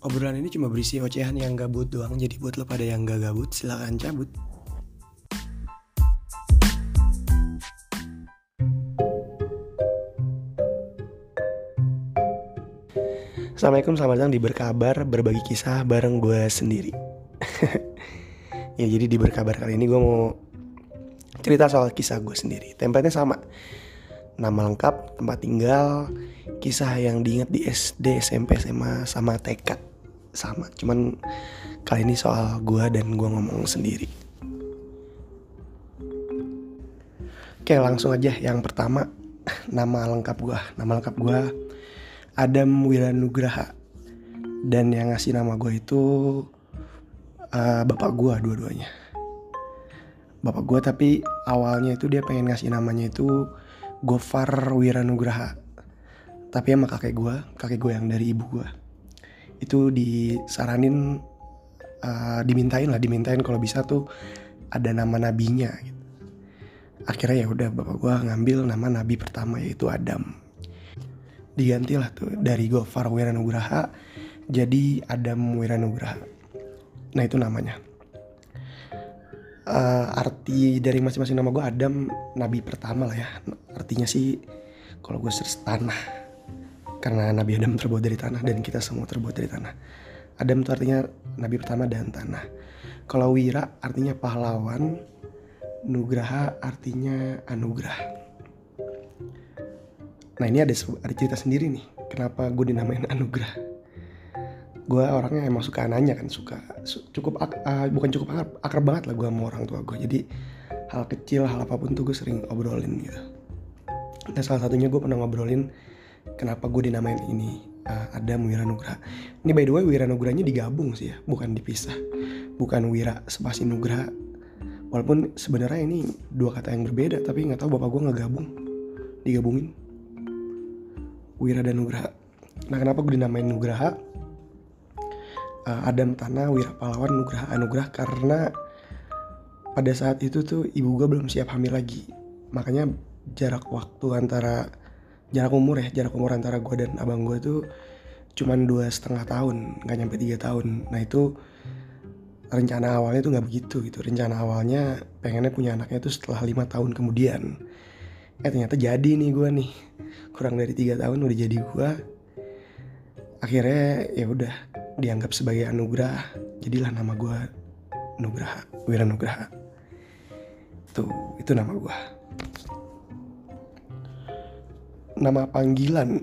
Obrolan ini cuma berisi ocehan yang gabut doang. Jadi buat lo pada yang gak gabut, silakan cabut. Assalamualaikum, selamat datang di Berkabar, berbagi kisah bareng gue sendiri. Ya, jadi di Berkabar kali ini gue mau cerita soal kisah gue sendiri. Template-nya sama, nama lengkap, tempat tinggal, kisah yang diingat di SD, SMP, SMA, sama TK. Sama, cuman kali ini soal gue dan gue ngomong sendiri. Oke, langsung aja. Yang pertama, nama lengkap gue Adam Wiranugraha. Dan yang ngasih nama gue itu bapak gue dua-duanya. Bapak gue, tapi awalnya itu dia pengen ngasih namanya itu Gofar Wiranugraha. Tapi sama kakek gue yang dari ibu gue, itu disaranin, dimintain kalau bisa tuh ada nama nabinya gitu. Akhirnya ya udah, bapak gue ngambil nama nabi pertama yaitu Adam. Digantilah tuh dari Gofar Wiranugraha jadi Adam Wiranugraha. Nah itu namanya. Arti dari masing-masing nama gue, Adam nabi pertama lah ya. Artinya sih kalau gue search tanah, karena Nabi Adam terbuat dari tanah dan kita semua terbuat dari tanah. Adam itu artinya nabi pertama dan tanah. Kalau Wira artinya pahlawan, Nugraha artinya anugerah. Nah ini ada cerita sendiri nih, kenapa gue dinamain anugerah. Gue orangnya emang suka nanya kan, bukan cukup akrab banget lah gue sama orang tua gue. Jadi hal kecil, hal apapun tuh gue sering obrolin gitu. Nah salah satunya gue pernah ngobrolin kenapa gue dinamain ini Adam Wiranugraha. Ini by the way Wiranugrahanya digabung sih ya, bukan dipisah. Bukan Wira spasi Nugraha. Walaupun sebenarnya ini dua kata yang berbeda, tapi nggak tahu bapak gue digabungin Wira dan Nugraha. Nah kenapa gue dinamain Nugraha? Adam tanah, Wira pahlawan, Nugraha anugerah. Karena pada saat itu tuh ibu gue belum siap hamil lagi. Makanya jarak umur antara gue dan abang gue tuh cuman 2,5 tahun, gak nyampe 3 tahun. Nah itu rencana awalnya tuh gak begitu gitu. Rencana awalnya pengennya punya anaknya tuh setelah 5 tahun kemudian. Ternyata jadi nih gue nih, kurang dari 3 tahun udah jadi gue. Akhirnya ya udah dianggap sebagai anugerah, jadilah nama gue Nugraha, Wiranugraha. Itu nama gue. Nama panggilan,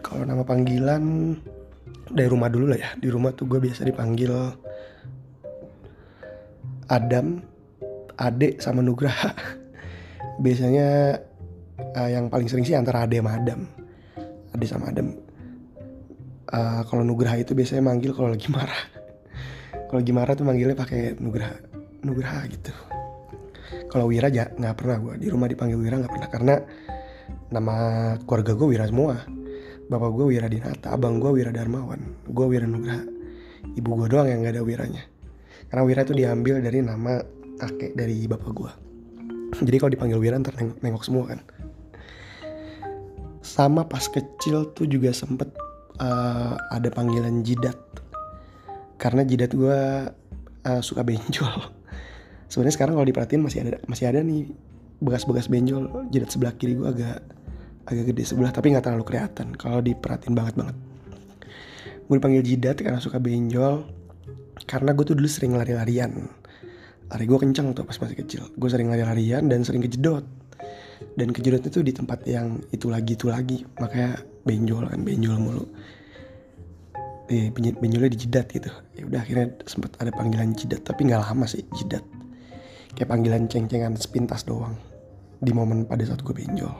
kalau nama panggilan dari rumah dulu lah ya. Di rumah tuh gue biasa dipanggil Adam, Ade sama Nugraha. Biasanya yang paling sering sih antara Ade sama Adam. Ade sama Adam. Kalau Nugraha itu biasanya manggil kalau lagi marah. Kalau lagi marah tuh manggilnya pakai Nugraha gitu. Kalau Wira aja nggak pernah gue di rumah dipanggil Wira, nggak pernah, karena nama keluarga gue Wira semua. Bapak gue Wira Dinata, abang gue Wira Darmawan, gue Wira Nugraha. Ibu gue doang yang nggak ada Wiranya. Karena Wira itu diambil dari nama kakek dari bapak gue. Jadi kalau dipanggil Wira ntar nengok semua kan. Sama pas kecil tuh juga sempet ada panggilan jidat. Karena jidat gue suka benjol. Sebenarnya sekarang kalau diperhatiin masih ada nih bekas-bekas benjol. Jidat sebelah kiri gue agak gede sebelah, tapi nggak terlalu kelihatan kalau diperhatiin banget. Gue dipanggil jidat karena suka benjol. Karena gue tuh dulu sering lari-larian. Lari gue kenceng tuh pas masih kecil. Gue sering lari-larian dan sering kejedot. Dan kejedotnya tuh di tempat yang itu lagi. Makanya benjol mulu. Benjolnya dijidat gitu. Ya udah akhirnya sempat ada panggilan jidat, tapi nggak lama sih jidat. Kayak panggilan ceng-cengan sepintas doang di momen pada saat gue benjol.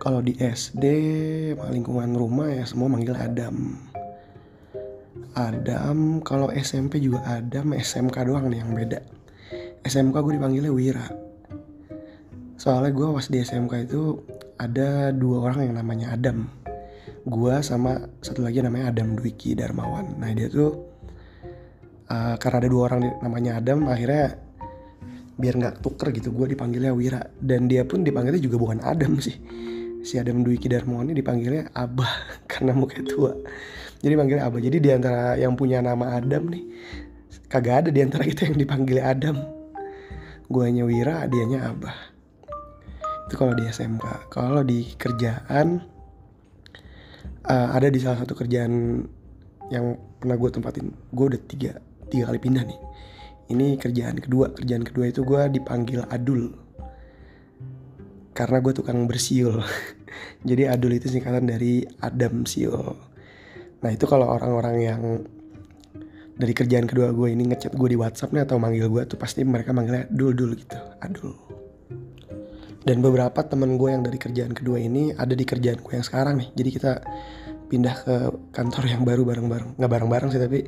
Kalau di SD, lingkungan rumah ya semua manggil Adam. Kalau SMP juga Adam, SMK doang nih yang beda. SMK gue dipanggilnya Wira. Soalnya gue pas di SMK itu ada 2 orang yang namanya Adam. Gue sama satu lagi namanya Adam Dwiki Darmawan. Nah dia tuh karena ada 2 orang namanya Adam, akhirnya biar gak tuker gitu gue dipanggilnya Wira. Dan dia pun dipanggilnya juga bukan Adam sih, si Adam Dwi Darmo ini dipanggilnya Abah karena mukanya tua. Jadi manggilnya Abah. Jadi di antara yang punya nama Adam nih, kagak ada di antara kita yang dipanggil Adam. Guanya Wira, dianya Abah. Itu kalau di SMK. Kalau di kerjaan, ada di salah satu kerjaan yang pernah gue tempatin. Gue udah tiga kali pindah nih. Ini kerjaan kedua itu gue dipanggil Adul. Karena gue tukang bersiul. Jadi Adul itu singkatan dari Adam Siul. Nah itu kalau orang-orang yang dari kerjaan kedua gue ini ngechat gue di WhatsApp nih atau manggil gue tuh pasti mereka manggilnya Dul gitu, Adul. Dan beberapa temen gue yang dari kerjaan kedua ini ada di kerjaan gue yang sekarang nih. Jadi kita pindah ke kantor yang baru bareng-bareng. Nggak bareng-bareng sih, tapi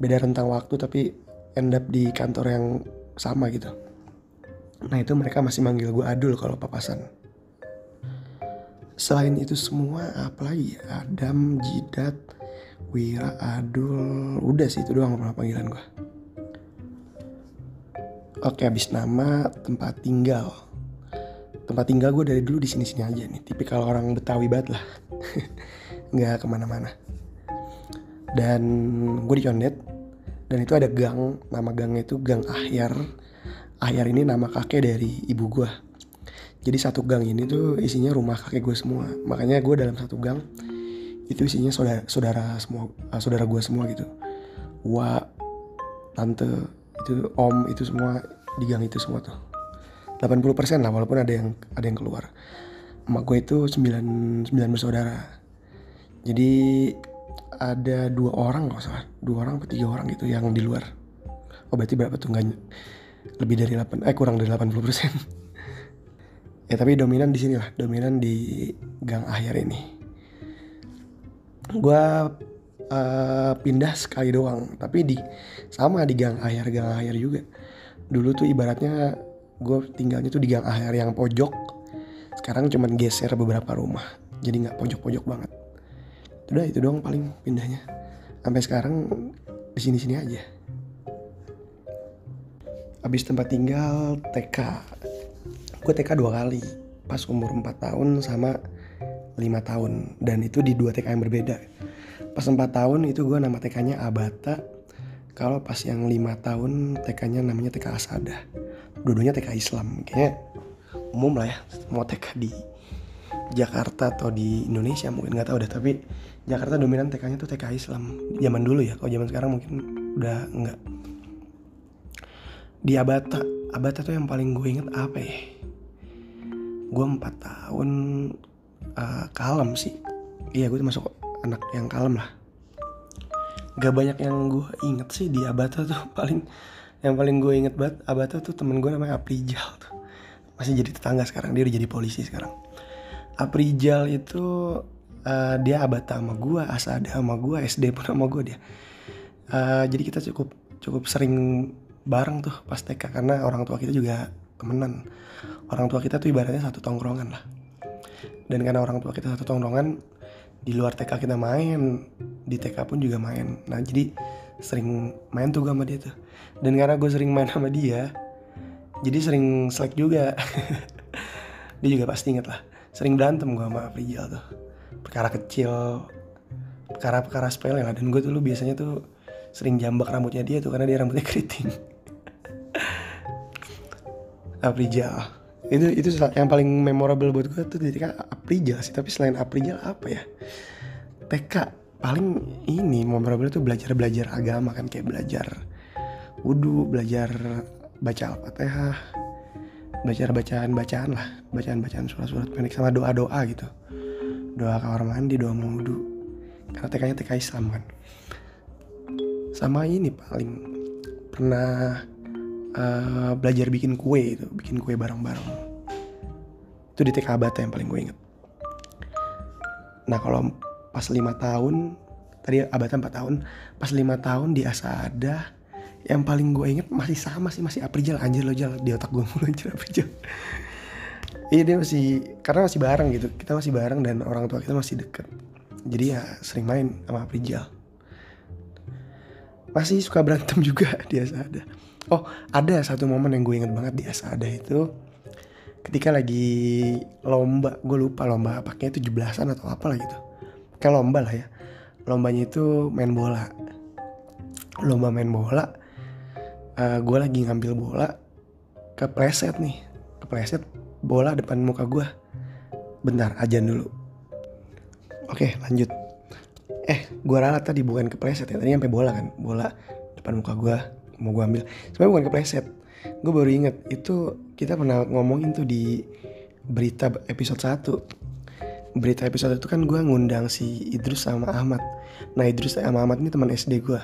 beda rentang waktu, tapi end up di kantor yang sama gitu. Nah itu mereka masih manggil gue Adul kalau papasan. Selain itu semua apalagi ya? Adam, Jidat, Wira, Adul, udah sih itu doang panggilan gue. Oke, habis nama, tempat tinggal. Tempat tinggal gue dari dulu di sini-sini aja nih. Tipikal orang Betawi banget lah. Nggak kemana-mana. Dan gue di Condet. Dan itu ada gang. Nama gangnya itu Gang Ahyar. Ahyar ini nama kakek dari ibu gue. Jadi satu gang ini tuh isinya rumah kakek gue semua. Makanya gue dalam satu gang itu isinya saudara gue semua gitu. Wak, tante, itu om, itu semua di gang itu semua tuh. 80% lah, walaupun ada yang keluar. Emak gue itu 9 bersaudara. Jadi ada 2 orang kalau salah, 2 orang atau 3 orang gitu yang di luar. Oh berarti berapa tuh? Enggak, lebih dari kurang dari 80%. Ya tapi dominan di sini lah, dominan di Gang Ahyar ini. Gue pindah sekali doang, tapi sama di Gang Ahyar juga. Dulu tuh ibaratnya gue tinggalnya tuh di Gang Ahyar yang pojok. Sekarang cuman geser beberapa rumah, jadi nggak pojok-pojok banget. Udah itu doang paling pindahnya. Sampai sekarang di sini-sini aja. Abis tempat tinggal TK. Gue TK 2 kali, pas umur 4 tahun sama 5 tahun. Dan itu di 2 TK yang berbeda. Pas 4 tahun itu gue nama TK-nya Abata. Kalau pas yang 5 tahun TK-nya namanya TK Asada. Dua-duanya TK Islam. Kayaknya umum lah ya, mau TK di Jakarta atau di Indonesia mungkin gak tahu deh. Tapi Jakarta dominan TK-nya tuh TK Islam. Zaman dulu ya, kalau zaman sekarang mungkin udah enggak. Di Abata tuh yang paling gue inget apa ya? Gue 4 tahun kalem sih. Iya gue termasuk anak yang kalem lah. Gak banyak yang gue inget sih di Abata tuh. Yang paling gue inget banget Abata tuh temen gue namanya Aprijal tuh. Masih jadi tetangga sekarang, dia udah jadi polisi sekarang. Aprijal itu dia Abata sama gue, Asada sama gue, SD pun sama gue dia. Jadi kita cukup sering bareng tuh pas TK karena orang tua kita juga temenan. Orang tua kita tuh ibaratnya satu tongkrongan lah. Dan karena orang tua kita satu tongkrongan, di luar TK kita main, di TK pun juga main. Nah jadi sering main tuh gue sama dia tuh. Dan karena gue sering main sama dia, jadi sering slack juga. Dia juga pasti inget lah. Sering berantem gue sama Aprijal tuh. Perkara kecil, perkara sepele lah. Dan gue tuh biasanya tuh sering jambak rambutnya dia tuh karena dia rambutnya keriting. Aprijal itu yang paling memorable buat gue tuh ketika Aprijal sih. Tapi selain Aprijal apa ya, TK paling ini memorable tuh belajar agama kan, kayak belajar wudu, belajar baca Al-Fatihah, belajar bacaan lah, bacaan surat-surat pendek sama doa gitu, doa kamar mandi, doa mau wudu, karena TK-nya TK Islam kan. Sama ini paling pernah belajar bikin kue bareng-bareng. Itu di TK Abata yang paling gue inget. Nah kalau pas 5 tahun, tadi Abata 4 tahun, pas 5 tahun di Asada, yang paling gue inget masih Aprijal. Anjir lo jalan di otak gue mulu anjir Aprijal. Iya dia karena masih bareng gitu, kita masih bareng dan orang tua kita masih deket. Jadi ya sering main sama Aprijal. Masih suka berantem juga di Asada. Oh ada satu momen yang gue inget banget di Asada itu, ketika lagi lomba, gue lupa lomba apa, kayaknya 17-an atau apalah gitu. Kayak lomba lah ya. Lombanya itu main bola. Lomba main bola, gue lagi ngambil bola, kepleset nih. Kepleset bola depan muka gue. Bentar, ajan dulu. Oke, lanjut. Gue ralat tadi bukan kepleset ya. Tadi sampai bola kan. Bola depan muka gue, mau gue ambil. Sebenarnya bukan kepleset. Gue baru inget, itu kita pernah ngomongin tuh di berita episode 1. Berita episode itu kan gue ngundang si Idrus sama Ahmad. Nah, Idrus sama Ahmad ini teman SD gue.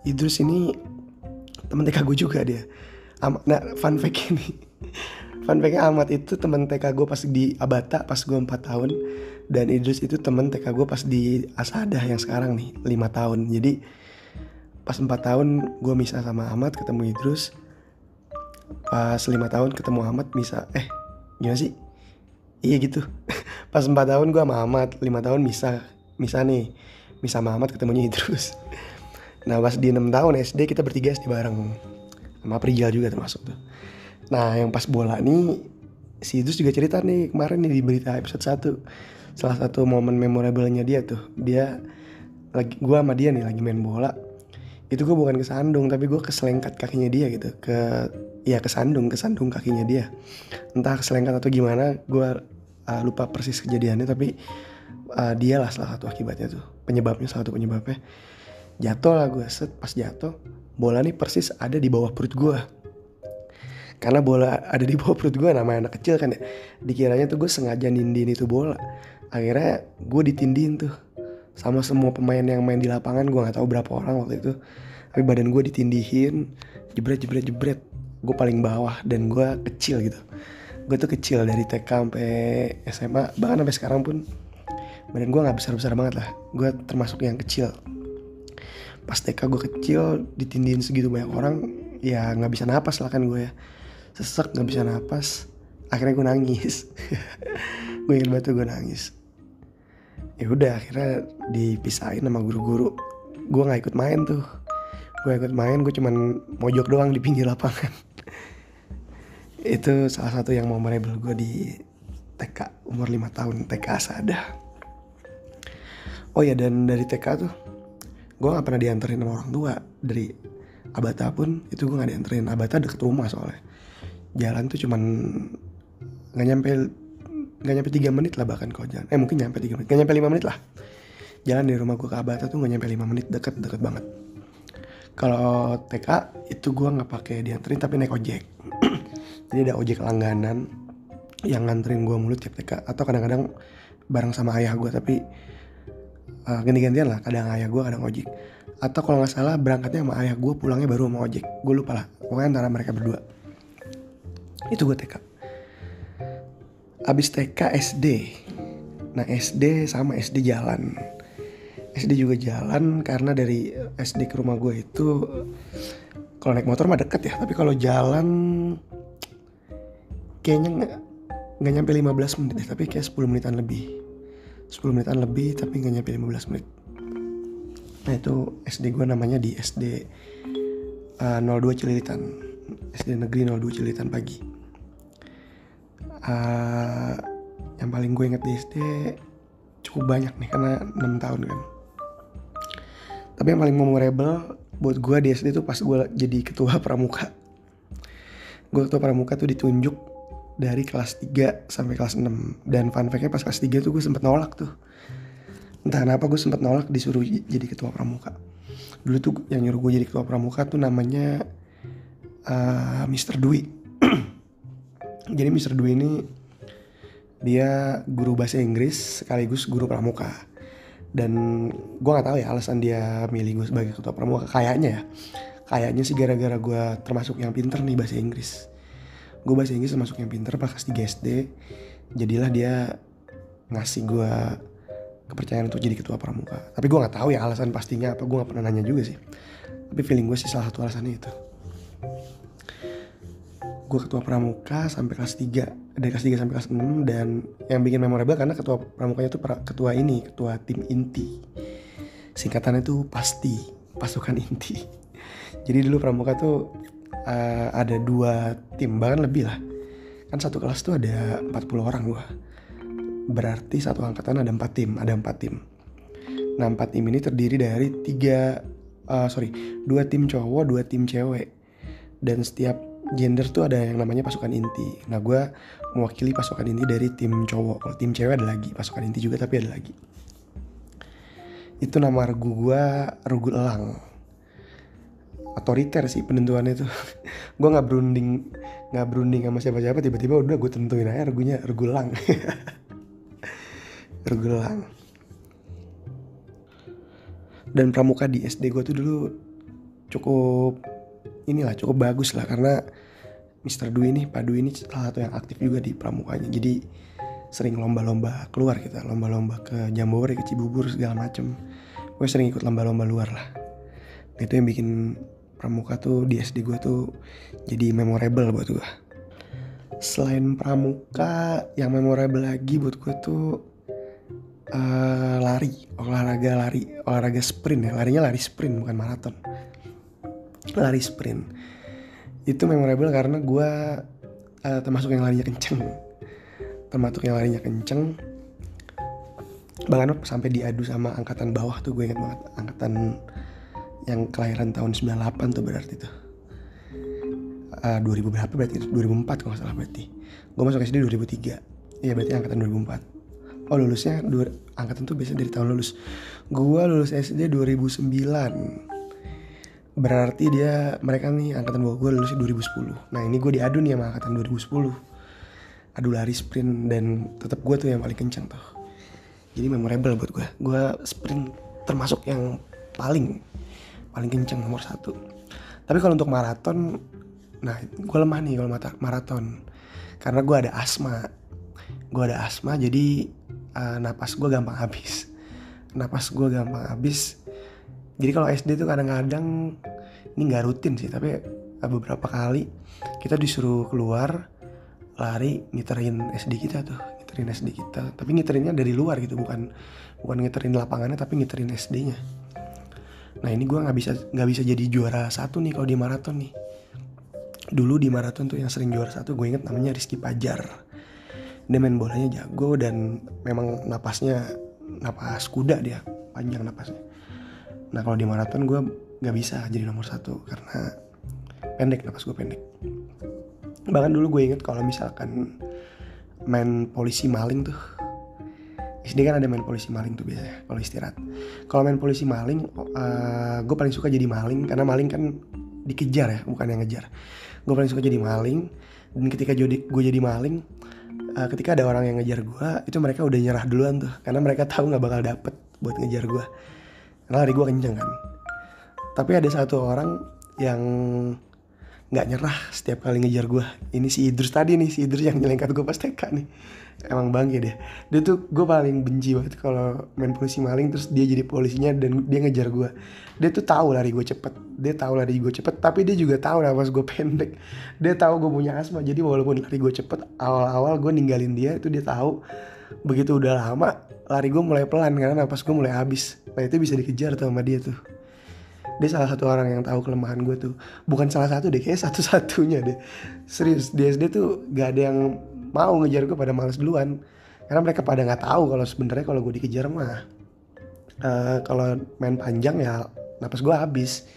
Idrus ini teman TK gue juga dia. Nah, fun fact ini. Fun fact-nya, Ahmad itu teman TK gue pas di Abata pas gue 4 tahun. Dan Idrus itu teman TK gue pas di Asadah yang sekarang nih 5 tahun. Jadi pas 4 tahun gue misah sama Ahmad, ketemu Idrus. Pas 5 tahun ketemu Ahmad misah. Gimana sih? Iya gitu. Pas 4 tahun gue sama Ahmad, 5 tahun misah nih. Misah sama Ahmad, ketemunya Idrus. Nah pas di 6 tahun SD kita bertiga SD bareng. Sama Prijal juga termasuk tuh. Nah yang pas bola nih, si Idrus juga cerita nih kemarin nih di berita episode 1. Salah satu momen memorable-nya dia tuh, gue sama dia nih lagi main bola. Itu gue bukan kesandung, tapi gue keselengkat kakinya dia gitu. Kesandung kakinya dia. Entah keselengkat atau gimana, gue lupa persis kejadiannya. Tapi dialah salah satu akibatnya tuh, salah satu penyebabnya. Jatuh lah gue, pas jatuh bola nih persis ada di bawah perut gue. Karena bola ada di bawah perut gue, namanya anak kecil kan ya, dikiranya tuh gue sengaja nindiin itu bola. Akhirnya gue ditindihin tuh sama semua pemain yang main di lapangan. Gue gak tahu berapa orang waktu itu, tapi badan gue ditindihin, jebret. Gue paling bawah dan gue kecil gitu. Gue tuh kecil dari TK sampai SMA, bahkan sampai sekarang pun badan gue gak besar-besar banget lah. Gue termasuk yang kecil. Pas TK gue kecil, ditindihin segitu banyak orang, ya gak bisa napas lah kan gue ya. Sesek, gak bisa napas. Akhirnya gue nangis. Gue ingat banget tuh gue nangis. Ya udah, akhirnya dipisahin sama guru-guru. Gue gak ikut main tuh. Gue cuman mojok doang di pinggir lapangan. Itu salah satu yang memorable gue di TK, umur 5 tahun, TK Asadah. Oh ya, dan dari TK tuh gue gak pernah dianterin sama orang tua. Dari Abata pun itu gue gak dianterin. Abata deket rumah soalnya. Jalan tuh cuman gak nyampe 3 menit lah bahkan kalau jalan. Mungkin nyampe 3 menit, gak nyampe 5 menit lah. Jalan dari rumah gue ke Abata tuh gak nyampe 5 menit, deket banget. Kalau TK itu gue gak pakai dianterin tapi naik ojek. Jadi ada ojek langganan yang nganterin gue mulu tiap TK. Atau kadang-kadang bareng sama ayah gue, tapi ganti-gantian lah, kadang ayah gue kadang ojek. Atau kalau gak salah berangkatnya sama ayah gue, pulangnya baru sama ojek. Gue lupa lah, pokoknya antara mereka berdua. Itu gue TK. Abis TK SD. Nah SD sama SD jalan. SD juga jalan karena dari SD ke rumah gue itu, kalau naik motor mah deket ya, tapi kalau jalan kayaknya gak nyampe 15 menit deh, tapi kayak 10 menitan lebih tapi gak nyampe 15 menit. Nah itu SD gue namanya di SD 02 Cililitan, SD negeri 02 Cililitan Pagi. Yang paling gue inget di SD cukup banyak nih karena 6 tahun kan. Tapi yang paling memorable buat gue di SD tuh pas gue jadi ketua pramuka. Gue ketua pramuka tuh ditunjuk dari kelas 3 sampai kelas 6. Dan fun fact-nya pas kelas 3 tuh gue sempet nolak tuh. Entah kenapa gue sempet nolak disuruh jadi ketua pramuka. Dulu tuh yang nyuruh gue jadi ketua pramuka tuh namanya Mr. Dwi. Jadi Mr. Dwi ini dia guru bahasa Inggris sekaligus guru pramuka. Dan gue gak tahu ya alasan dia milih gue sebagai ketua pramuka. Kayaknya sih gara-gara gue termasuk yang pinter nih bahasa Inggris. Gue bahasa Inggris termasuk yang pinter pas kelas 3 SD. Jadilah dia ngasih gue kepercayaan untuk jadi ketua pramuka. Tapi gue gak tahu ya alasan pastinya apa. Gue gak pernah nanya juga sih. Tapi feeling gue sih salah satu alasannya itu. Gue ketua pramuka sampai kelas 3. Dari kelas 3 sampai kelas 6. Dan yang bikin memorable karena ketua pramukanya tuh ketua tim inti. Singkatannya tuh PASTI, pasukan inti. Jadi dulu pramuka tuh ada 2 tim, bahkan lebih lah. Kan satu kelas tuh ada 40 orang gue. Berarti satu angkatan ada 4 tim, Nah 4 tim ini terdiri dari 2 tim cowok, 2 tim cewek. Dan setiap gender tuh ada yang namanya pasukan inti. Nah gue mewakili pasukan inti dari tim cowok. Kalau tim cewek ada lagi, pasukan inti juga tapi ada lagi. Itu nama regu gue regu elang. Otoriter sih penentuannya tuh. Gue nggak berunding sama siapa-siapa, tiba-tiba udah gue tentuin aja regunya regu elang. Regu elang. Dan pramuka di SD gue tuh dulu cukup bagus lah, karena Mr. Dwi ini, Pak Dwi ini salah satu yang aktif juga di pramukanya. Jadi sering lomba-lomba keluar kita, lomba-lomba ke Jambore, ke Cibubur segala macem. Gue sering ikut lomba-lomba luar lah. Itu yang bikin pramuka tuh di SD gue tuh jadi memorable buat gue. Selain pramuka, yang memorable lagi buat gue tuh olahraga sprint ya. Larinya lari sprint bukan maraton. Lari sprint itu memorable karena gue termasuk yang larinya kenceng. Bahkan sampai diadu sama angkatan bawah tuh, gue ingat banget, angkatan yang kelahiran tahun 98 tuh berarti tuh 2000 berapa berarti, 2004 kalau gak salah berarti. Gue masuk SD 2003, iya berarti angkatan 2004. Oh lulusnya angkatan tuh biasanya dari tahun lulus. Gue lulus SD 2009, berarti mereka nih angkatan bawah gue lulusnya 2010. Nah ini gue diadu nih sama angkatan 2010, adu lari sprint, dan tetap gue tuh yang paling kencang tuh. Jadi memorable buat gue. Gue sprint termasuk yang paling kencang, nomor 1. Tapi kalau untuk maraton, nah gue lemah nih kalau maraton, karena gue ada asma. Jadi napas gue gampang habis. Jadi kalau SD tuh kadang-kadang, ini gak rutin sih, tapi beberapa kali kita disuruh keluar lari ngiterin SD kita. Tapi ngiterinnya dari luar gitu, bukan ngiterin lapangannya, tapi ngiterin SD-nya. Nah ini gue nggak bisa jadi juara 1 nih kalau di maraton nih. Dulu di maraton tuh yang sering juara 1 gue inget namanya Rizky Pajar. Dia main bolanya jago dan memang napas kuda, dia panjang napasnya. Nah kalau di maraton gue nggak bisa jadi nomor 1 karena napas gue pendek. Bahkan dulu gue inget kalau misalkan main polisi maling tuh, SD kan ada main polisi maling tuh biasanya kalau istirahat. Kalau main polisi maling, gue paling suka jadi maling, karena maling kan dikejar ya, bukan yang ngejar. Gue paling suka jadi maling, dan ketika gue jadi maling, ketika ada orang yang ngejar gue, itu mereka udah nyerah duluan tuh, karena mereka tahu nggak bakal dapet buat ngejar gue, karena lari gue kenceng kan. Tapi ada satu orang yang nggak nyerah setiap kali ngejar gue. Ini si Idrus yang nyelengkat gue pas TK nih. Emang bangke deh. Dia tuh gue paling benci banget kalau main polisi maling terus dia jadi polisinya dan dia ngejar gue. Dia tuh tahu lari gue cepet, tapi dia juga tahu napas gue pendek. Dia tahu gue punya asma, jadi walaupun lari gue cepet, awal-awal gue ninggalin dia, itu dia tahu. Begitu udah lama, lari gue mulai pelan karena napas gue mulai habis. Nah itu bisa dikejar tuh sama dia tuh. Dia salah satu orang yang tahu kelemahan gue tuh. Bukan salah satu deh, kayak satu-satunya deh. Serius, di SD tuh gak ada yang mau ngejar gue, pada males duluan. Karena mereka pada gak tahu kalau sebenarnya kalau gue dikejar mah kalau main panjang ya napas gue habis.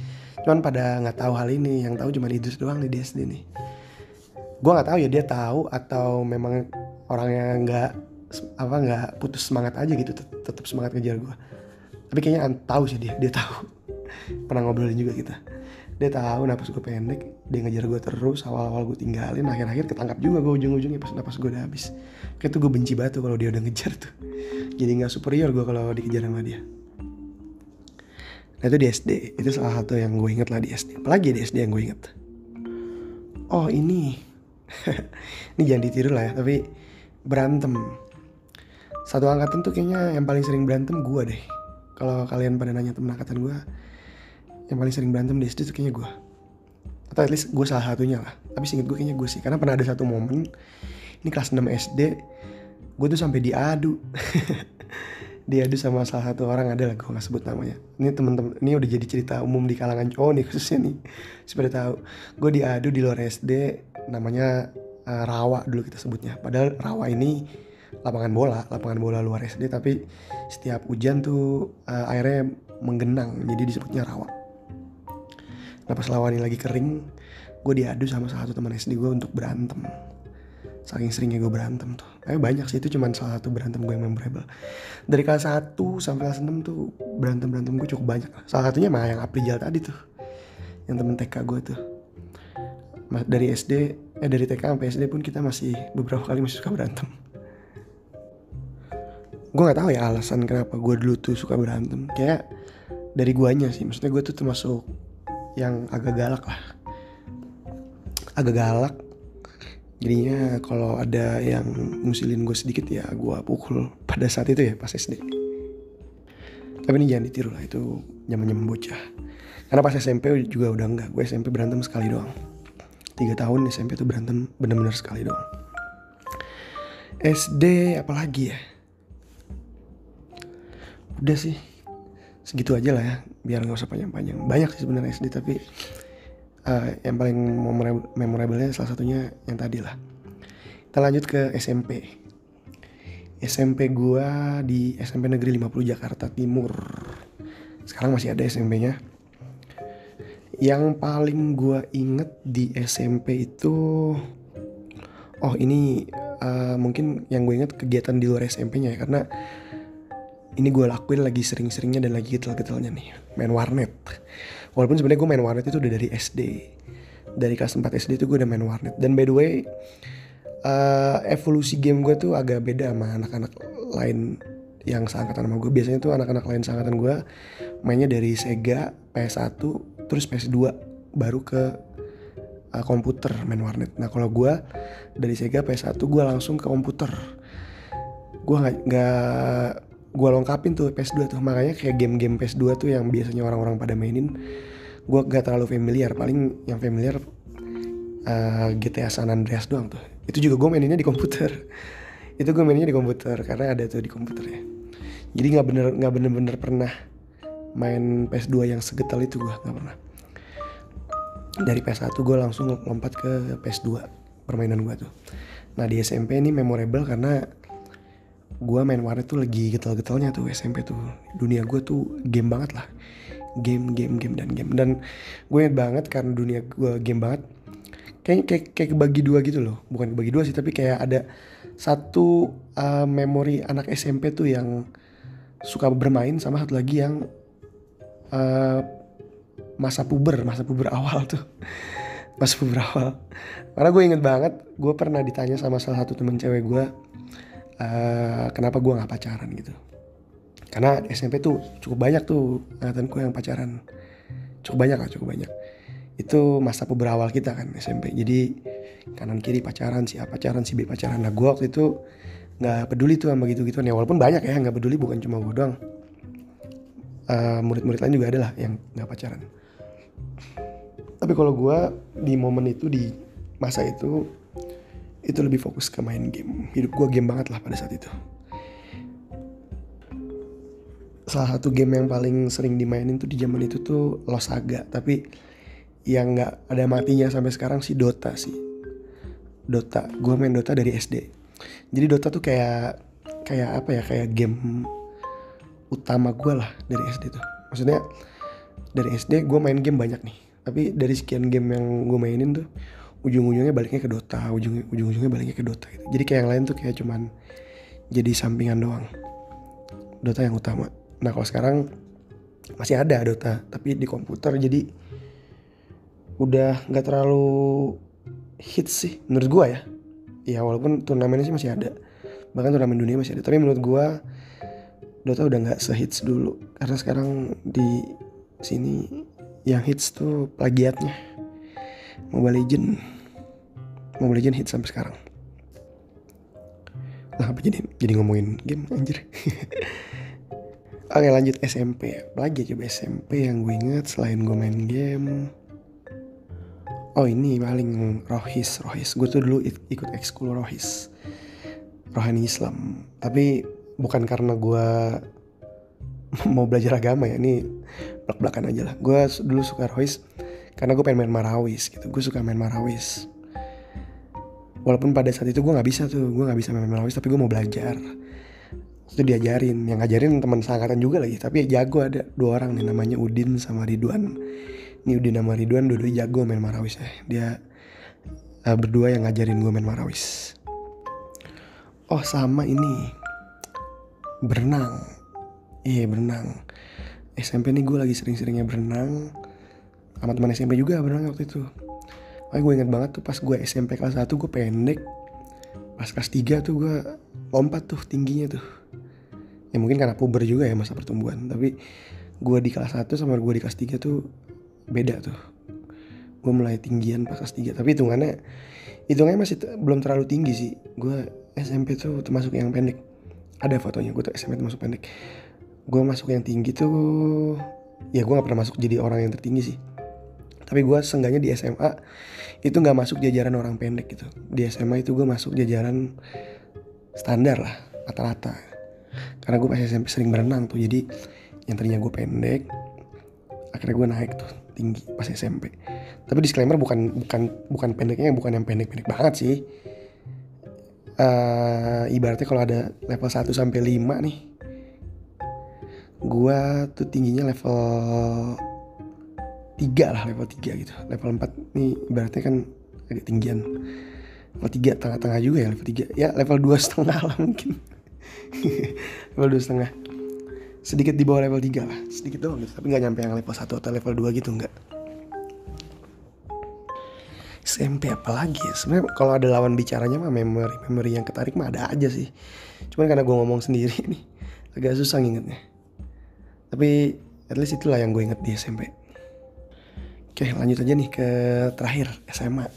Cuman pada gak tahu hal ini. Yang tahu cuma Idris doang nih di SD nih. Gue gak tahu ya dia tahu atau memang orangnya gak putus semangat aja gitu, tetap semangat ngejar gue. Tapi kayaknya tahu sih dia tahu. Pernah ngobrolin juga kita. Dia tahu napas gue pendek, dia ngejar gue terus. Awal-awal gue tinggalin, akhir-akhir ketangkap juga gue ujung-ujungnya pas napas gue udah habis. Kayak tuh gue benci banget tuh kalau dia udah ngejar tuh. Jadi nggak superior gue kalau dikejar sama dia. Nah itu di SD, itu salah satu yang gue inget lah di SD. Apalagi di SD yang gue inget. Oh ini, ini jangan ditiru lah ya, tapi berantem. Satu angkatan tuh kayaknya yang paling sering berantem gue deh. Kalau kalian pada nanya temen angkatan gue, yang paling sering berantem di SD tuh kayaknya gue. Atau at least gue salah satunya lah. Tapi seinget gue kayaknya gue sih. Karena pernah ada satu momen, ini kelas 6 SD, gue tuh sampai diadu. diadu sama salah satu orang, ada lah gue nggak sebut namanya. Ini temen-temen, ini udah jadi cerita umum di kalangan cowok nih khususnya nih, supaya tahu. Gue diadu di luar SD, namanya rawa dulu kita sebutnya. Padahal rawa ini lapangan bola luar SD, tapi setiap hujan tuh airnya menggenang, jadi disebutnya rawa. Nah pas lawan ini lagi kering, gue diadu sama salah satu teman SD gue untuk berantem. Saking seringnya gue berantem tuh. Banyak sih, itu cuma salah satu berantem gue yang memorable. Dari kelas 1 sampai kelas 6 tuh berantem gue cukup banyak. Salah satunya mah yang Aprijal tadi tuh, yang temen TK gue tuh. Dari dari TK sampai SD pun kita masih beberapa kali masih suka berantem. Gue nggak tahu ya alasan kenapa gue dulu tuh suka berantem. Kayak dari guanya sih, maksudnya gue tuh termasuk yang agak galak lah. Agak galak. Jadinya kalau ada yang ngusilin gue sedikit ya gue pukul pada saat itu ya, pas SD. Tapi ini jangan ditiru lah, itu zaman-zaman bocah. Karena pas SMP juga udah enggak. Gue SMP berantem sekali doang. 3 tahun SMP tuh berantem bener-bener sekali doang. SD apalagi ya? Udah sih, segitu aja lah ya, biar gak usah panjang-panjang. Banyak sih sebenarnya SD, tapi yang paling memorable-nya salah satunya yang tadi lah. Kita lanjut ke SMP. SMP gua di SMP Negeri 50 Jakarta Timur. Sekarang masih ada SMP-nya. Yang paling gua inget di SMP itu, ini mungkin yang gue inget kegiatan di luar SMP-nya ya, karena ini gue lakuin lagi sering-seringnya dan lagi getel-getelnya nih, main warnet. Walaupun sebenarnya gue main warnet itu udah dari SD. Dari kelas 4 SD itu gue udah main warnet. Dan by the way, evolusi game gue tuh agak beda sama anak-anak lain yang seangkatan sama gue. Biasanya tuh anak-anak lain seangkatan gue mainnya dari Sega, PS1, terus PS2, baru ke komputer main warnet. Nah kalau gue dari Sega, PS1 gue langsung ke komputer. Gue gue lengkapin tuh PS2 tuh. Makanya kayak game-game PS2 tuh yang biasanya orang-orang pada mainin, gue gak terlalu familiar. Paling yang familiar GTA San Andreas doang tuh. Itu juga gue maininnya di komputer. Itu gue maininnya di komputer karena ada tuh di komputer ya. Jadi gak bener-bener pernah main PS2 yang segetal itu, gue gak pernah. Dari PS1 gue langsung lompat ke PS2 permainan gue tuh. Nah di SMP ini memorable karena gue main warnet tuh lagi getal-getalnya tuh SMP tuh. Dunia gue tuh game banget lah. Game. Dan gue inget banget karena dunia gue game banget. Kayak kebagi dua gitu loh. Bukan kebagi dua sih, tapi kayak ada satu memori anak SMP tuh yang suka bermain, sama satu lagi yang masa puber awal tuh. Masa puber awal. Karena gue inget banget, gue pernah ditanya sama salah satu temen cewek gue, kenapa gue gak pacaran gitu. Karena SMP tuh cukup banyak tuh angkatanku yang pacaran. Cukup banyak. Itu masa puber awal kita kan SMP. Jadi kanan kiri pacaran, si A pacaran, si B pacaran. Nah gue waktu itu gak peduli tuh sama gitu-gituan ya. Walaupun banyak ya gak peduli, bukan cuma gue doang. Murid-murid lain juga ada lah yang gak pacaran. Tapi kalau gue di momen itu, di masa itu lebih fokus ke main game. Hidup gue game banget lah pada saat itu. Salah satu game yang paling sering dimainin tuh di zaman itu tuh Lost Saga. Tapi yang gak ada matinya sampai sekarang sih Dota sih. Dota, gue main Dota dari SD. Jadi Dota tuh kayak apa ya, kayak game utama gue lah dari SD tuh. Maksudnya dari SD gue main game banyak nih. Tapi dari sekian game yang gue mainin tuh, ujung-ujungnya baliknya ke Dota, ujung-ujungnya baliknya ke Dota gitu. Jadi kayak yang lain tuh kayak cuman jadi sampingan doang. Dota yang utama. Nah kalau sekarang masih ada Dota, tapi di komputer, jadi udah nggak terlalu hits sih menurut gue ya. Ya walaupun turnamennya sih masih ada, bahkan turnamen dunia masih ada. Tapi menurut gue Dota udah nggak sehits dulu, karena sekarang di sini yang hits tuh plagiatnya. Mobile Legend hits sampai sekarang. Lah apa jadi ngomongin game anjir. Oke lanjut SMP. Lagi coba SMP yang gue inget selain gue main game. Oh ini paling Rohis. Gue tuh dulu ikut ekskul Rohis, Rohani Islam. Tapi bukan karena gue mau belajar agama ya, ini belak-belakan aja lah. Gue dulu suka Rois karena gue pengen main Marawis gitu. Gue suka main Marawis. Walaupun pada saat itu gue nggak bisa main Marawis, tapi gue mau belajar. Itu diajarin, yang ngajarin teman seangkatan juga lagi, tapi jago, ada 2 orang nih, namanya Udin sama Ridwan. Ini Udin sama Ridwan dua-duanya jago main Marawis ya. Dia berdua yang ngajarin gue main Marawis. Oh sama ini, berenang. Iya berenang. SMP nih gue lagi sering-seringnya berenang. Sama teman SMP juga berenang waktu itu. Makanya gue inget banget tuh pas gue SMP kelas 1 gue pendek. Pas kelas 3 tuh gue lompat tuh tingginya tuh. Ya mungkin karena puber juga ya, masa pertumbuhan. Tapi gue di kelas 1 sama gue di kelas 3 tuh beda tuh. Gue mulai tinggian pas kelas 3. Tapi hitungannya masih belum terlalu tinggi sih. Gue SMP tuh termasuk yang pendek. Ada fotonya gue tuh SMP termasuk pendek. Gue masuk yang tinggi tuh, ya gue gak pernah masuk jadi orang yang tertinggi sih. Tapi gue seenggaknya di SMA itu gak masuk jajaran orang pendek gitu. Di SMA itu gue masuk jajaran standar lah, rata-rata. Karena gue pas SMP sering berenang tuh, jadi yang tadinya gue pendek, akhirnya gue naik tuh tinggi pas SMP. Tapi disclaimer bukan pendeknya, bukan yang pendek-pendek banget sih. Ibaratnya kalau ada level 1 sampai 5 nih, gue tuh tingginya level 3 lah, level 3 gitu. Level 4 nih ibaratnya kan agak tinggian. Level 3 tengah-tengah juga ya, level 3. Ya level 2,5 lah mungkin. Level 2,5. Sedikit di bawah level 3 lah, sedikit doang gitu. Tapi gak nyampe yang level 1 atau level 2 gitu, enggak. SMP apalagi ya, sebenarnya kalau ada lawan bicaranya mah memori yang ketarik mah ada aja sih. Cuman karena gue ngomong sendiri nih, agak susah ngingetnya. Tapi at least itulah yang gue inget di SMP. Oke, lanjut aja nih ke terakhir, SMA.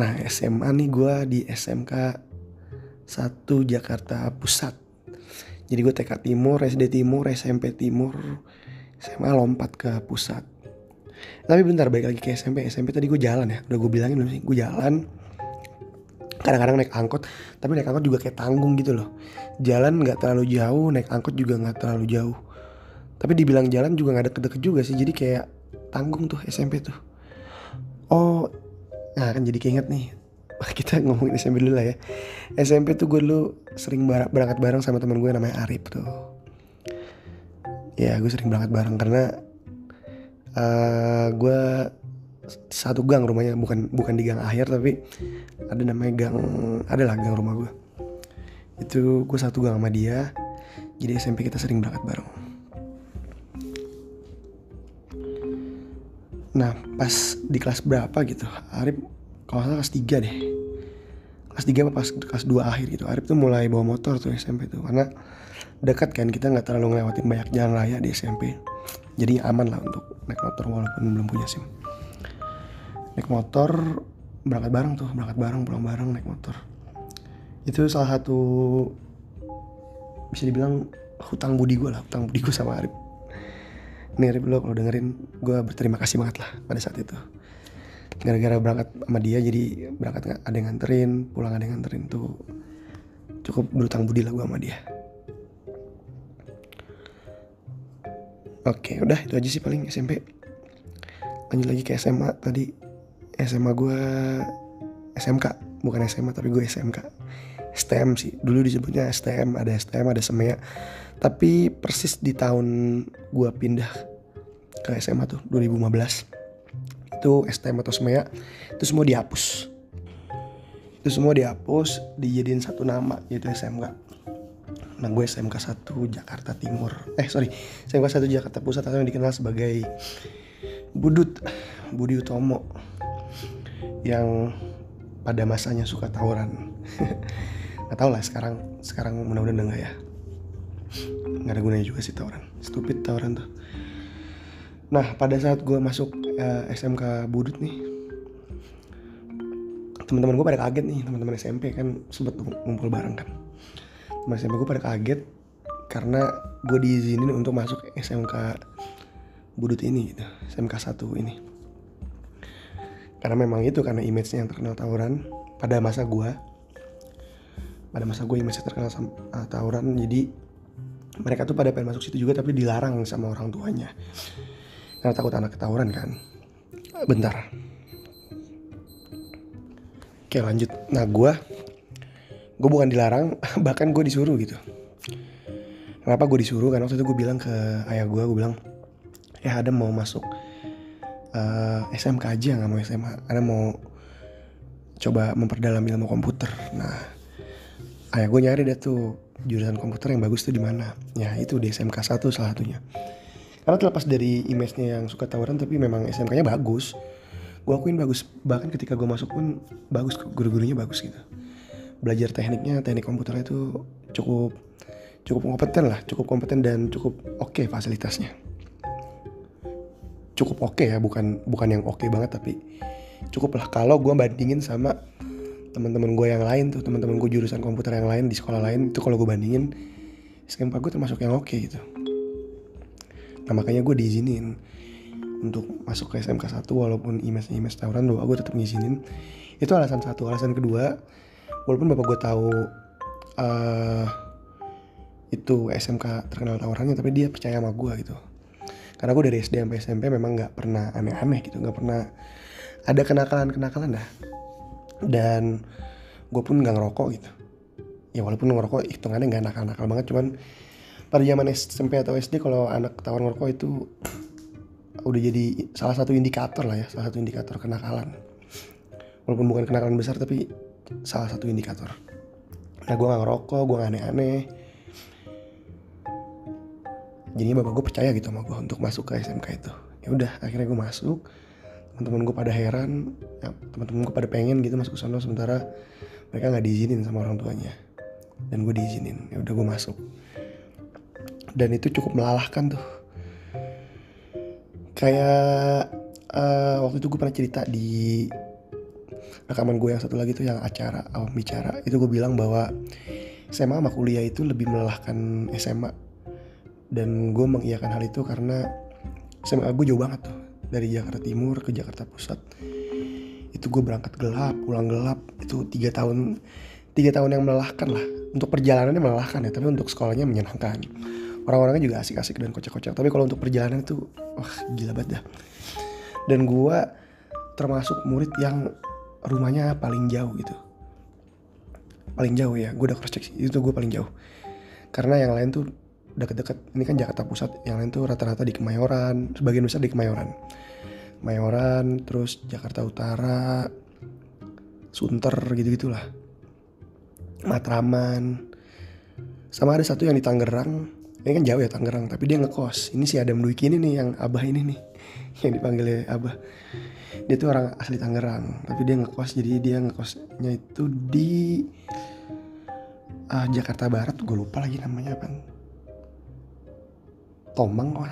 Nah SMA nih gue di SMK 1 Jakarta Pusat. Jadi gue TK Timur, SD Timur, SMP Timur, SMA lompat ke pusat. Tapi bentar, balik lagi ke SMP. SMP tadi gue jalan ya, udah gue bilangin belum sih? Gue jalan, kadang-kadang naik angkot. Tapi naik angkot juga kayak tanggung gitu loh. Jalan gak terlalu jauh, naik angkot juga gak terlalu jauh. Tapi dibilang jalan juga gak deket-deket juga sih. Jadi kayak tanggung tuh SMP tuh. Oh, nah kan jadi keinget nih. Kita ngomongin SMP dulu lah ya. SMP tuh gue dulu sering berangkat bareng sama teman gue namanya Arif tuh. Ya gue sering berangkat bareng karena gue satu gang rumahnya, bukan di gang akhir, tapi ada namanya gang, adalah gang rumah gue. Itu gue satu gang sama dia. Jadi SMP kita sering berangkat bareng. Nah pas di kelas berapa gitu, Arif kalau salah kelas 3 deh. Kelas 3 apa pas kelas 2 akhir gitu, Arif tuh mulai bawa motor tuh SMP tuh. Karena dekat kan, kita gak terlalu ngelewatin banyak jalan raya di SMP. Jadi aman lah untuk naik motor walaupun belum punya SIM. Naik motor, berangkat bareng, pulang bareng naik motor. Itu salah satu bisa dibilang hutang budi gue sama Arif. Nih Arif, lo kalau dengerin, gue berterima kasih banget lah pada saat itu. Gara-gara berangkat sama dia, jadi berangkat ada yang nganterin, pulang ada yang nganterin tuh. Cukup berhutang budi lah gue sama dia. Oke, udah itu aja sih paling SMP. Lanjut lagi ke SMA tadi. SMA gue SMK, bukan SMA tapi gue SMK. STM sih, dulu disebutnya STM, ada SMEA. Tapi persis di tahun gue pindah ke SMA tuh 2015, itu STM atau SMEA itu semua dihapus. Dijadiin satu nama, yaitu SMK. Nah gue SMK 1 Jakarta Timur, SMK 1 Jakarta Pusat, atau yang dikenal sebagai Budi Utomo, yang pada masanya suka tawuran. Gak tau lah sekarang mudah-mudahan enggak ya. Gak ada gunanya juga sih tawuran, stupid tawuran tuh. Nah pada saat gue masuk SMK Budut nih, teman-teman gue pada kaget nih. Teman-teman SMP kan sempet ngumpul bareng kan. Teman SMP gue pada kaget karena gue diizinin untuk masuk SMK Budut ini gitu, SMK 1 ini. Karena memang itu, karena image-nya yang terkenal tawuran pada masa gue image-nya terkenal tawuran, jadi mereka tuh pada pengen masuk situ juga tapi dilarang sama orang tuanya karena takut anak ketawuran kan. Bentar, oke lanjut. Nah gue bukan dilarang bahkan gue disuruh gitu. Kenapa gue disuruh? Karena waktu itu gue bilang ke ayah gue bilang, Adam mau masuk SMK aja, nggak mau SMA. Adam mau coba memperdalam ilmu komputer. Nah, ayah gue nyari deh tuh jurusan komputer yang bagus tuh di mana. Ya itu di SMK 1 salah satunya. Karena terlepas dari image-nya yang suka tawuran, tapi memang SMK-nya bagus. Gue akuin bagus. Bahkan ketika gue masuk pun bagus, guru-gurunya bagus gitu. Belajar tekniknya, teknik komputernya itu cukup kompeten dan cukup oke fasilitasnya. Cukup oke ya, bukan yang oke banget, tapi cukup lah kalau gue bandingin sama teman-teman gue yang lain tuh, teman-teman gue jurusan komputer yang lain di sekolah lain itu kalau gue bandingin SMK gue termasuk yang oke gitu. Nah makanya gue diizinin untuk masuk ke SMK 1 walaupun image tawuran doa gue tetap ngizinin. Itu alasan satu. Alasan kedua, walaupun bapak gue tahu itu SMK terkenal tawurannya, tapi dia percaya sama gue gitu. Karena gue dari SD sampai SMP memang gak pernah aneh-aneh gitu, gak pernah ada kenakalan dah. Dan gue pun gak ngerokok gitu. Ya walaupun ngerokok hitungannya gak nakal-nakal banget, cuman pada zaman SMP atau SD kalau anak ketahuan ngerokok itu udah jadi salah satu indikator lah ya, salah satu indikator kenakalan. Walaupun bukan kenakalan besar tapi salah satu indikator. Nah gue gak ngerokok, gue gak aneh-aneh. Jadinya bapak gue percaya gitu sama gue untuk masuk ke SMK itu. Ya udah, akhirnya gue masuk. Teman-teman gue pada heran, ya, teman-teman gue pada pengen gitu masuk ke sana, sementara mereka nggak diizinin sama orang tuanya. Dan gue diizinin. Ya udah gue masuk. Dan itu cukup melelahkan tuh. Kayak waktu itu gue pernah cerita di rekaman gue yang satu lagi tuh yang acara awam bicara. Itu gue bilang bahwa SMA sama kuliah itu lebih melelahkan SMA. Dan gue mengiyakan hal itu karena SMA gue jauh banget tuh. Dari Jakarta Timur ke Jakarta Pusat. Itu gue berangkat gelap, pulang gelap. Itu 3 tahun yang melelahkan lah. Untuk perjalanannya melelahkan ya, tapi untuk sekolahnya menyenangkan. Orang-orangnya juga asik-asik dan kocak-kocak. Tapi kalau untuk perjalanan itu, wah gila banget dah. Dan gue termasuk murid yang rumahnya paling jauh gitu. Paling jauh ya, gue udah cross check sih. Itu gue paling jauh. Karena yang lain tuh deket-deket. Ini kan Jakarta Pusat, yang lain tuh rata-rata di Kemayoran, sebagian besar di Kemayoran, terus Jakarta Utara, Sunter gitu-gitulah, Matraman, sama ada satu yang di Tangerang. Ini kan jauh ya Tangerang, tapi dia ngekos. Ini si Adam Dwiki ini nih, yang Abah ini nih, yang dipanggilnya Abah. Dia tuh orang asli Tangerang, tapi dia ngekos. Jadi dia ngekosnya itu di Jakarta Barat, gue lupa lagi namanya apa. Tomang kalau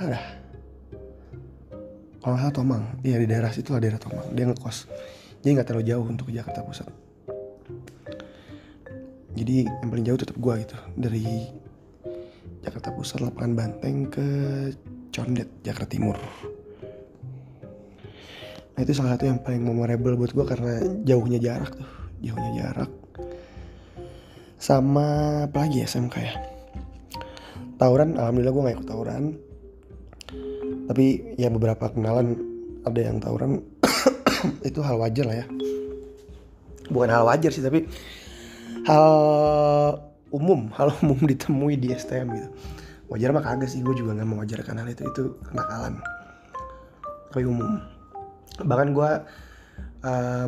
nggak salah Tomang. Iya di daerah situ lah, daerah Tomang. Dia ngekos. Jadi nggak terlalu jauh untuk ke Jakarta Pusat. Jadi yang paling jauh tetap gue gitu. Dari Jakarta Pusat, Lapangan Banteng ke Condet, Jakarta Timur. Nah itu salah satu yang paling memorable buat gue karena jauhnya jarak tuh. Sama apa lagi SMK ya? Tawuran, alhamdulillah gue gak ikut tawuran. Tapi ya beberapa kenalan ada yang tawuran. Itu hal wajar lah ya. Bukan hal wajar sih, tapi hal umum ditemui di STM gitu. Wajar mah kagak sih, gue juga gak mewajarkan hal itu kenakalan. Tapi umum. Bahkan gue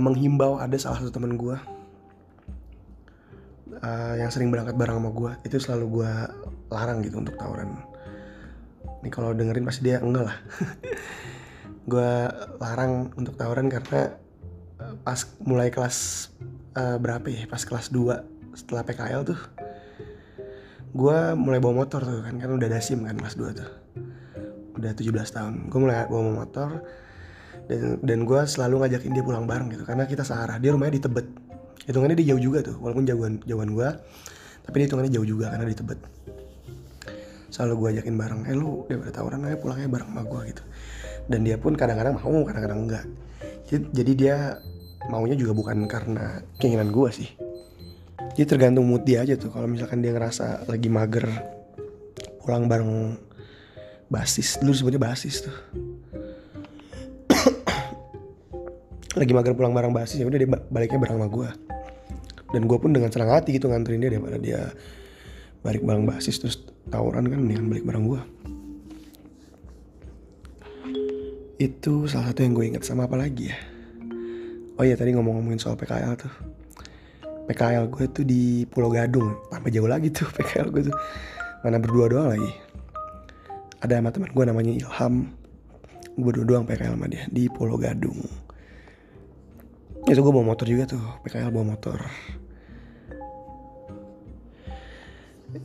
menghimbau, ada salah satu teman gue yang sering berangkat bareng sama gue, itu selalu gue larang gitu untuk tawuran. Ini kalau dengerin pasti dia enggak lah. Gue larang untuk tawuran karena pas mulai kelas berapa ya, pas kelas 2 setelah PKL tuh gue mulai bawa motor tuh kan udah dasim kan kelas 2 tuh, udah 17 tahun. Gue mulai bawa motor dan gue selalu ngajakin dia pulang bareng gitu karena kita searah. Dia rumahnya di Tebet, hitungannya dia jauh juga tuh, walaupun jauhan gue, tapi dia hitungannya jauh juga karena di Tebet. Selalu gue ajakin bareng, lu daripada tawuran aja pulangnya bareng sama gue gitu. Dan dia pun kadang-kadang mau, kadang-kadang enggak. Jadi dia maunya juga bukan karena keinginan gue sih. Jadi tergantung mood dia aja tuh. Kalau misalkan dia ngerasa lagi mager pulang bareng basis, dulu sebutnya basis tuh. Lagi mager pulang bareng basis, ya udah dia baliknya bareng sama gue. Dan gue pun dengan senang hati gitu nganterin dia, daripada dia balik bareng basis terus tawuran, kan mendingan balik bareng gue. Itu salah satu yang gue ingat. Sama apa lagi ya? Oh iya, tadi ngomongin soal PKL tuh. PKL gue tuh di Pulau Gadung, tambah jauh lagi tuh PKL gue tuh. Mana berdua doang lagi. Ada sama teman gue namanya Ilham. Gue berdua doang PKL sama dia di Pulau Gadung. Itu gue bawa motor juga tuh, PKL bawa motor.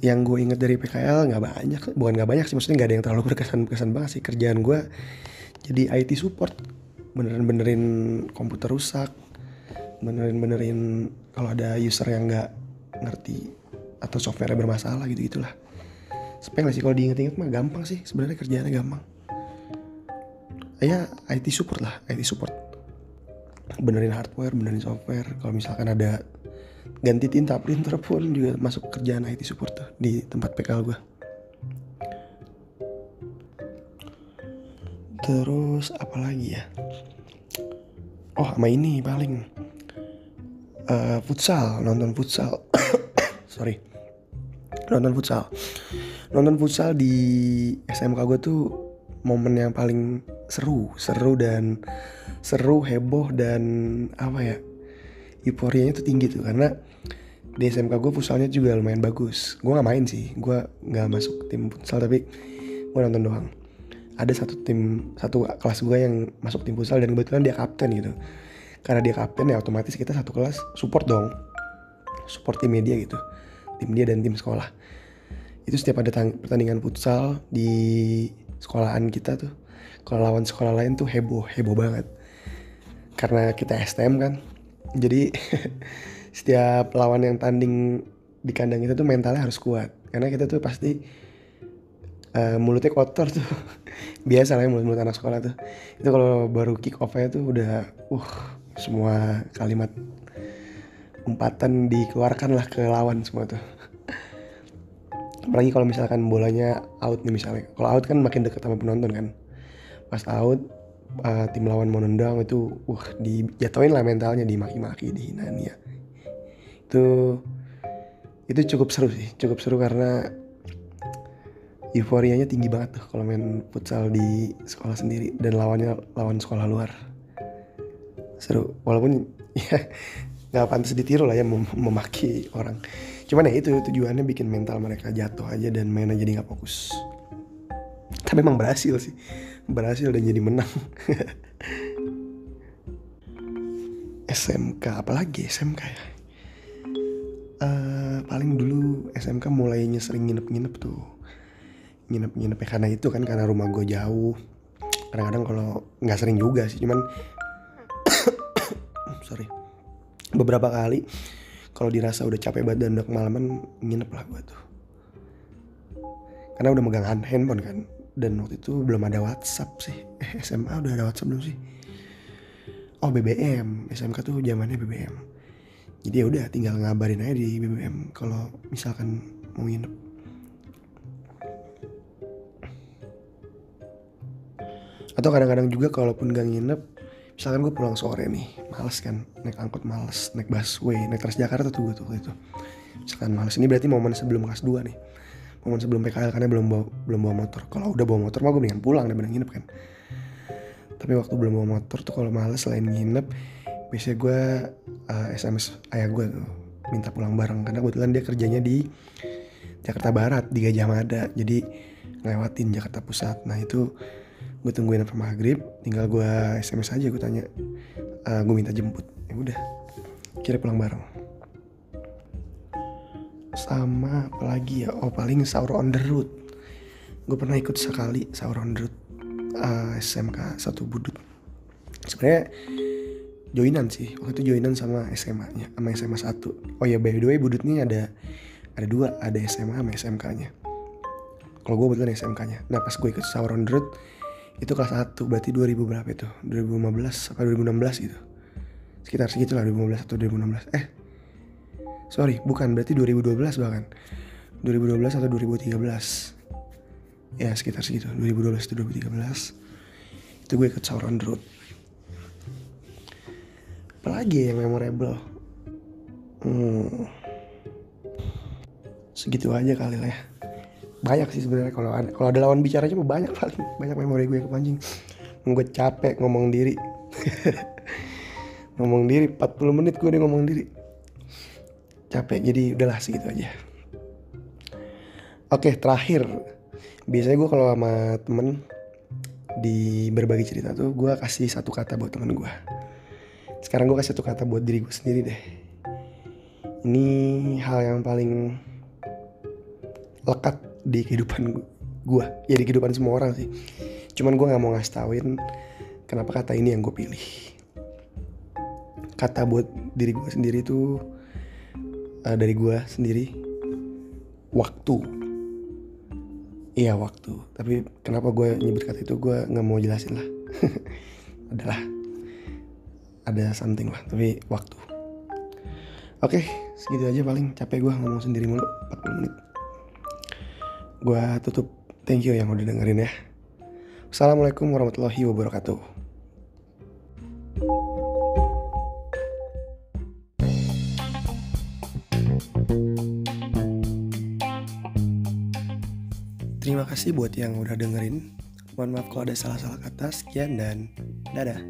Yang gue inget dari PKL gak banyak, bukan gak banyak sih, maksudnya gak ada yang terlalu berkesan banget sih. Kerjaan gue jadi IT support, benerin komputer rusak, benerin kalau ada user yang gak ngerti atau software bermasalah gitu-gitulah. Sepele sih kalau diinget-inget mah, gampang sih sebenarnya, kerjaannya gampang. Ya IT support lah, IT support. Benerin hardware, benerin software. Kalau misalkan ada ganti tinta printer pun juga masuk kerjaan IT support tuh di tempat PKL gue. Terus apa lagi ya? Oh, sama ini paling futsal, nonton futsal. Sorry, nonton futsal di SMK gue tuh momen yang paling seru, heboh, dan apa ya, euforianya tuh tinggi tuh. Karena di SMK gue futsalnya juga lumayan bagus. Gue gak main sih, gue gak masuk tim futsal, tapi gue nonton doang. Ada satu kelas gue yang masuk tim futsal, dan kebetulan dia kapten gitu. Karena dia kapten ya otomatis kita satu kelas support dong, support timnya dia gitu, tim dia dan tim sekolah. Itu setiap ada pertandingan futsal di sekolahan kita tuh, kalau lawan sekolah lain tuh heboh banget. Karena kita STM kan, jadi setiap lawan yang tanding di kandang kita tuh mentalnya harus kuat. Karena kita tuh pasti mulutnya kotor tuh. Biasa lah ya mulut anak sekolah tuh. Itu kalau baru kick off-nya tuh udah semua kalimat umpatan dikeluarkan lah ke lawan semua tuh. Apalagi kalau misalkan bolanya out nih misalnya. Kalau out kan makin deket sama penonton kan. Pas out tim lawan mau nendang itu dijatuhin lah mentalnya, dimaki-maki, dihinaan ya. Itu cukup seru karena euforianya tinggi banget tuh kalau main futsal di sekolah sendiri dan lawan sekolah luar. Seru, walaupun ya nggak pantas ditiru lah ya memaki orang. Cuman ya itu tujuannya bikin mental mereka jatuh aja dan mainnya jadi nggak fokus. Tapi emang berhasil dan jadi menang. SMK, apalagi SMK ya? Paling dulu SMK mulainya sering nginep tuh. Nginep ya karena itu kan, karena rumah gue jauh. Kadang-kadang kalau nggak sering juga sih, cuman sorry, beberapa kali kalau dirasa udah capek banget dan udah kemalaman, nginep lah gue tuh. Karena udah megang handphone kan, dan waktu itu belum ada WhatsApp sih. SMA udah ada WhatsApp belum sih? Oh, BBM. SMK tuh zamannya BBM. Jadi ya udah tinggal ngabarin aja di BBM kalau misalkan mau nginep. Atau kadang-kadang juga kalaupun gak nginep, misalkan gue pulang sore nih, males kan, naik angkot males, naik busway, naik Transjakarta tuh gue tuh waktu itu. Misalkan males, ini berarti momen sebelum kelas 2 nih, momen sebelum PKL, karena belum bawa motor. Kalau udah bawa motor mah gue mendingan pulang daripada nginep kan. Tapi waktu belum bawa motor tuh kalau males selain nginep, biasanya gue SMS ayah gue tuh minta pulang bareng, karena kebetulan dia kerjanya di Jakarta Barat, di Gajah Mada, jadi ngelewatin Jakarta Pusat. Nah itu gue tungguin sampai maghrib, tinggal gue SMS aja, gue tanya, gue minta jemput, ya udah, kira pulang bareng. Sama apalagi ya, paling sahur on the road. Gue pernah ikut sekali sahur on the road, SMK 1 Budut. Sebenarnya joinan sih, waktu itu joinan sama SMA-nya, sama SMA 1. Oh ya, by the way, Budut ini ada 2, ada SMA sama SMK-nya. Kalau gue betulan SMK-nya. Nah pas gue ikut sahur on the road itu kelas 1, berarti 2000 berapa itu? 2015 apa 2016 gitu. Sekitar segitulah, 2015 atau 2016. Sorry, bukan, berarti 2012 bahkan. 2012 atau 2013. Ya sekitar segitu, 2012 to 2013. Itu gue ikut Sahur on the Road. Apalagi yang memorable? Segitu aja kali lah ya. Banyak sih sebenarnya, kalau ada lawan bicaranya mah banyak, paling banyak memori gue kepancing. Gue capek ngomong diri. Ngomong diri 40 menit gue udah ngomong diri. Capek, jadi udahlah segitu aja. Oke, terakhir. Biasanya gue kalau sama temen di berbagi cerita tuh gue kasih satu kata buat temen gue. Sekarang gue kasih satu kata buat diri gue sendiri deh. Ini hal yang paling lekat di kehidupan gue, ya di kehidupan semua orang sih. Cuman gue gak mau ngasih tauin kenapa kata ini yang gue pilih. Kata buat diri gue sendiri tuh dari gue sendiri, waktu. Iya, waktu. Tapi kenapa gue nyebut kata itu gue gak mau jelasin lah. Ada something lah, tapi waktu. Oke, segitu aja, paling capek gue ngomong sendiri mulu 40 menit. Gue tutup. Thank you yang udah dengerin ya. Assalamualaikum warahmatullahi wabarakatuh. Terima kasih buat yang udah dengerin. Mohon maaf kalau ada salah-salah kata. Sekian dan dadah.